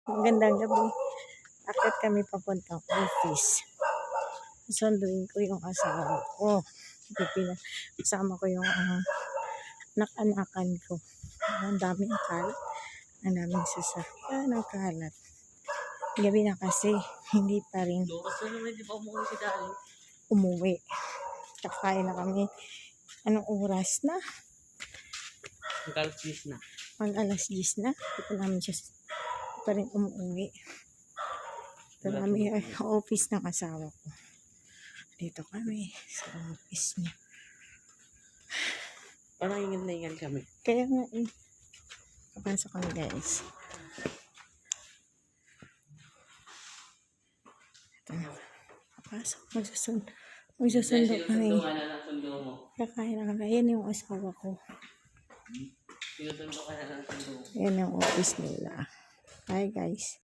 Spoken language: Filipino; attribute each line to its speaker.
Speaker 1: Magandang gabi. Akit kami papuntang office. Sunduin ko yung asawa ko. Kasama ko yung anak-anakan ko. Ang daming kalat. Ang daming sasakyan ng kalat. Gabi na kasi, hindi pa rin umuwi. Kakain na kami. Anong oras na? Pag alas 10 na. Hindi pa namin siya pa rin umuwi. Ito namin yung office ng asawa ko. Dito kami sa office niya.
Speaker 2: Parang ingal na ingal kami.
Speaker 1: Kaya nga eh. Kapasok kami guys. Ito na. Kapasok. Magsusundo kami. Kakain na kami. Ayan yung asawa ko.
Speaker 2: Sinusundo ka na ng sundo mo.
Speaker 1: Ayan yung office nila. Hi guys.